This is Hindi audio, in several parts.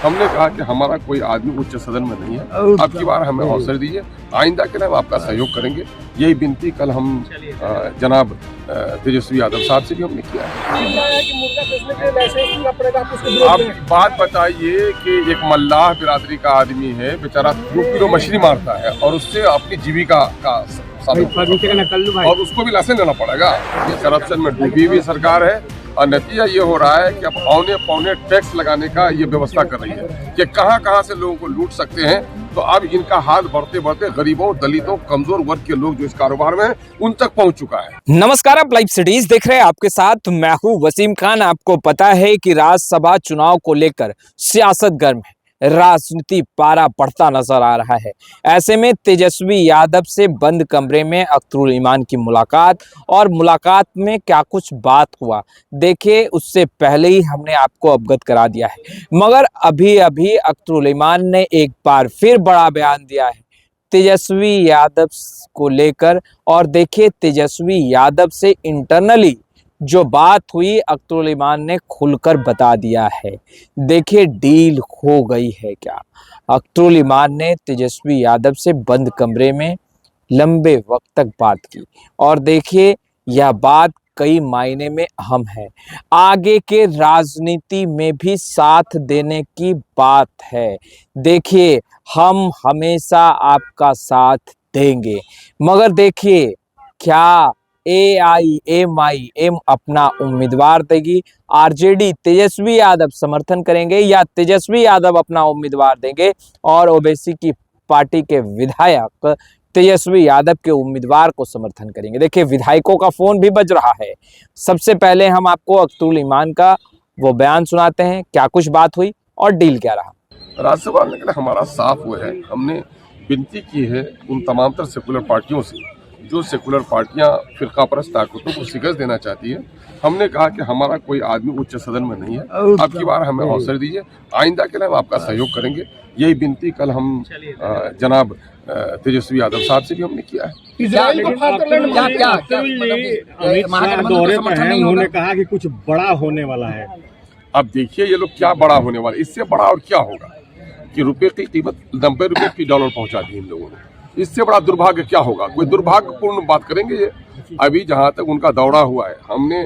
हमने कहा कि हमारा कोई आदमी उच्च सदन में नहीं है, अब की बार हमें अवसर दीजिए, आइंदा के लिए हम आपका सहयोग करेंगे। यही विनती कल हम जनाब तेजस्वी यादव साहब से भी हमने किया है। आप बात बताइए कि एक मल्लाह बिरादरी का आदमी है, बेचारा 2 किलो मछली मारता है और उससे अपनी जीविका का और उसको भी लाइसेंस लेना पड़ेगा। ये करप्शन में डूबी हुई सरकार है और नतीजा ये हो रहा है कि अब औने पौने टैक्स लगाने का ये व्यवस्था कर रही है कि कहां से लोगों को लूट सकते हैं। तो अब इनका हाथ बढ़ते बढ़ते गरीबों, दलितों, कमजोर वर्ग के लोग जो इस कारोबार में हैं, उन तक पहुंच चुका है। नमस्कार, आप लाइव सिटीज देख रहे हैं, आपके साथ मैं हूं वसीम खान। आपको पता है कि राज्यसभा चुनाव को लेकर सियासत गर्म है, राजनीति पारा बढ़ता नजर आ रहा है। ऐसे में तेजस्वी यादव से बंद कमरे में अख्तरुल ईमान की मुलाकात, और मुलाकात में क्या कुछ बात हुआ देखिए, उससे पहले ही हमने आपको अवगत करा दिया है। मगर अभी अभी अख्तरुल ईमान ने एक बार फिर बड़ा बयान दिया है तेजस्वी यादव को लेकर। और देखिए, तेजस्वी यादव से इंटरनली जो बात हुई अख्तरुल ईमान ने खुलकर बता दिया है। देखिए, डील हो गई है क्या। अख्तरुल ईमान ने तेजस्वी यादव से बंद कमरे में लंबे वक्त तक बात की, और देखिए यह बात कई मायने में अहम है, आगे के राजनीति में भी साथ देने की बात है। देखिए, हम हमेशा आपका साथ देंगे, मगर देखिए क्या AIMIM अपना उम्मीदवार देगी, RJD तेजस्वी यादव समर्थन करेंगे, या तेजस्वी यादव अपना उम्मीदवार देंगे और ओवैसी की पार्टी के विधायक तेजस्वी यादव के उम्मीदवार को समर्थन करेंगे। देखिए, विधायकों का फोन भी बज रहा है। सबसे पहले हम आपको अख्तरुल ईमान का वो बयान सुनाते हैं, क्या कुछ बात हुई और डील क्या रहा। राज्यसभा आने के लिए हमारा साफ हुआ है। हमने विनती की है उन तमाम तर सेकुलर पार्टियों से जो सेकुलर पार्टियां फिरका परस्त ताकतों को शिकस्त देना चाहती है। हमने कहा कि हमारा कोई आदमी उच्च सदन में नहीं है, अब की बार हमें अवसर दीजिए, आइंदा के लिए हम आपका सहयोग करेंगे। यही विनती कल हम जनाब तेजस्वी यादव साहब से भी हमने किया है। उन्होंने कहा कि कुछ बड़ा होने वाला है। अब देखिए, ये लोग क्या बड़ा होने वाला है, इससे बड़ा और क्या होगा कि रुपए की कीमत 90 रुपए की डॉलर पहुंचा दी इन लोगों ने। इससे बड़ा दुर्भाग्य क्या होगा। कोई दुर्भाग्यपूर्ण बात करेंगे ये। अभी जहां तक उनका दौरा हुआ है, हमने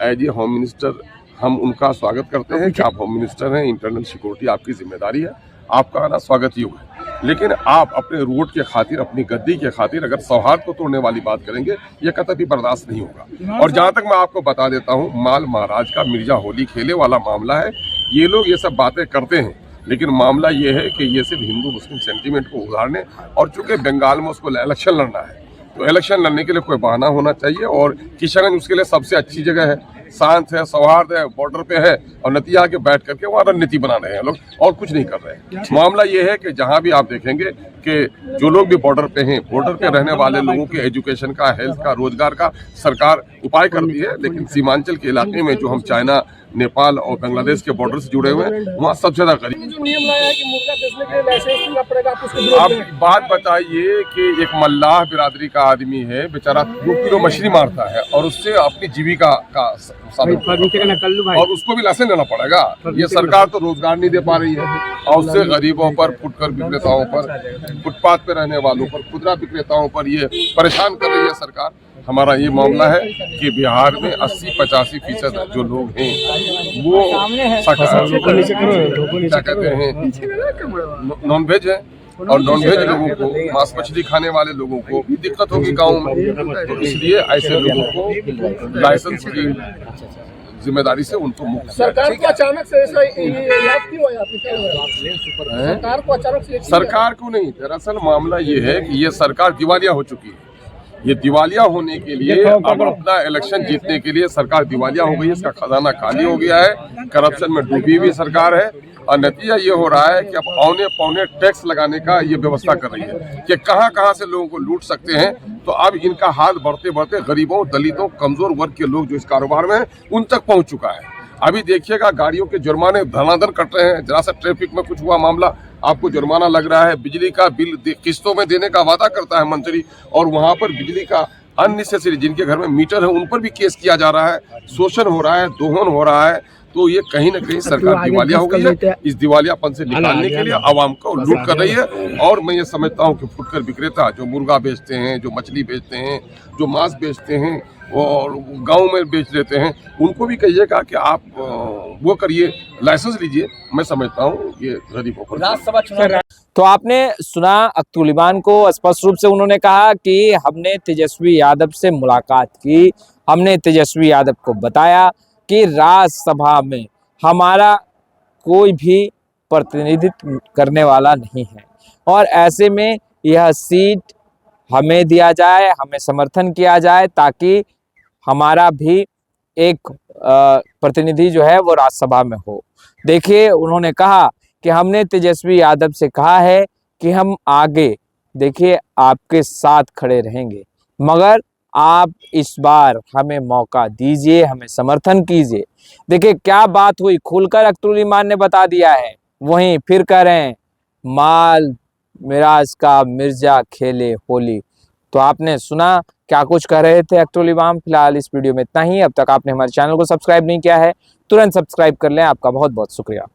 एज ए होम मिनिस्टर हम उनका स्वागत करते हैं कि आप होम मिनिस्टर हैं, इंटरनल सिक्योरिटी आपकी जिम्मेदारी है, आपका आना स्वागत योग्य है। लेकिन आप अपने रोड के खातिर, अपनी गद्दी के खातिर अगर सौहार्द को तोड़ने वाली बात करेंगे, ये कतई बर्दाश्त नहीं होगा। और जहां तक मैं आपको बता देता हूँ, माल महाराज का मिर्जा होली खेले वाला मामला है। ये लोग ये सब बातें करते हैं, लेकिन मामला ये है कि ये सिर्फ हिंदू मुस्लिम सेंटीमेंट को उधारने, और चूंकि बंगाल में उसको इलेक्शन लड़ना है, तो इलेक्शन लड़ने के लिए कोई बहाना होना चाहिए। और किशनगंज उसके लिए सबसे अच्छी जगह है, शांत है, सौहार्द है, बॉर्डर पे है, और नतीजा के बैठ करके वहाँ रणनीति बना रहे हैं लोग, और कुछ नहीं कर रहे हैं। मामला ये है कि जहाँ भी आप देखेंगे कि जो लोग भी बॉर्डर पे हैं, बॉर्डर पे रहने वाले लोगों के एजुकेशन का, हेल्थ का, रोजगार का सरकार उपाय करती है। लेकिन सीमांचल के इलाके में जो हम चाइना, नेपाल और बांग्लादेश के बॉर्डर से जुड़े हुए हैं, वहाँ सबसे ज्यादा गरीब। नियम लाया है कि मुर्गा बेचने के लिए लाइसेंस लेना पड़ेगा, आप उसके आप बात बताइए कि एक मल्लाह बिरादरी का आदमी है, बेचारा 2 किलो मछली मारता है और उससे अपनी जीविका का और उसको भी लाइसेंस लेना पड़ेगा। ये सरकार तो रोजगार नहीं दे पा रही है, और उससे गरीबों पर, फुटकर विक्रेताओं पर, फुटपाथ पे रहने वालों पर, खुदरा विक्रेताओं पर ये परेशान कर रही है सरकार। हमारा ये मामला है कि बिहार में 80-85% जो लोग हैं वो क्या कहते हैं, नॉन वेज है, और नॉन वेज लोगों को, मांस मछली खाने वाले लोगों को भी दिक्कत होगी गाँव में। तो इसलिए ऐसे लोगों को लाइसेंस की जिम्मेदारी से उनको मुक्त। सरकार को अचानक से ऐसा याद क्यों आया? सरकार को अचानक से, सरकार को नहीं, दरअसल मामला ये है कि ये सरकार दिवालिया हो चुकी है। ये दिवालिया होने के लिए, अब अपना इलेक्शन जीतने के लिए सरकार दिवालिया हो गई है, इसका खजाना खाली हो गया है, करप्शन में डूबी हुई सरकार है। और नतीजा ये हो रहा है कि अब औने पौने टैक्स लगाने का ये व्यवस्था कर रही है कि कहां से लोगों को लूट सकते हैं। तो अब इनका हाथ बढ़ते बढ़ते गरीबों, दलितों, कमजोर वर्ग के लोग जो इस कारोबार में हैं, उन तक पहुंच चुका है। अभी देखिएगा, गाड़ियों के जुर्माने धनाधन कट रहे हैं। जरा सा ट्रैफिक में कुछ हुआ मामला, आपको जुर्माना लग रहा है। बिजली का बिल किस्तों में देने का वादा करता है मंत्री, और वहां पर बिजली का अननेसेसरी, जिनके घर में मीटर है, उन पर भी केस किया जा रहा है, शोषण हो रहा है, दोहन हो रहा है। तो ये कहीं ना कहीं सरकार दिवालिया हो गई है। इस दिवालियापन से निकालने के लिए आवाम को लूट कर रही है। और मैं ये समझता हूँ कि फुटकर विक्रेता जो मुर्गा बेचते हैं, जो मछली बेचते हैं, जो मांस बेचते हैं और गांव में बेच लेते हैं, उनको भी कहिएगा कि आप वो करिए, लाइसेंस लीजिए। मैं समझता हूँ ये गरीबों को। राज्यसभा चुनाव तो आपने सुना अख्तरुल इमान को, स्पष्ट रूप से उन्होंने कहा कि हमने तेजस्वी यादव से मुलाकात की, हमने तेजस्वी यादव को बताया कि राज्यसभा में हमारा कोई भी प्रतिनिधित्व करने वाला नहीं है और ऐसे में यह सीट हमें दिया जाए, हमें समर्थन किया जाए ताकि हमारा भी एक प्रतिनिधि जो है वो राज्यसभा में हो। देखिए, उन्होंने कहा कि हमने तेजस्वी यादव से कहा है कि हम आगे देखिए आपके साथ खड़े रहेंगे, मगर आप इस बार हमें मौका दीजिए, हमें समर्थन कीजिए। देखिए क्या बात हुई, खुलकर अख्तरुल इमान ने बता दिया है। वहीं फिर कह रहे हैं माल मिराज का मिर्जा खेले होली। तो आपने सुना क्या कुछ कह रहे थे अख्तरुल इमान। फिलहाल इस वीडियो में इतना ही। अब तक आपने हमारे चैनल को सब्सक्राइब नहीं किया है, तुरंत सब्सक्राइब कर लें। आपका बहुत बहुत शुक्रिया।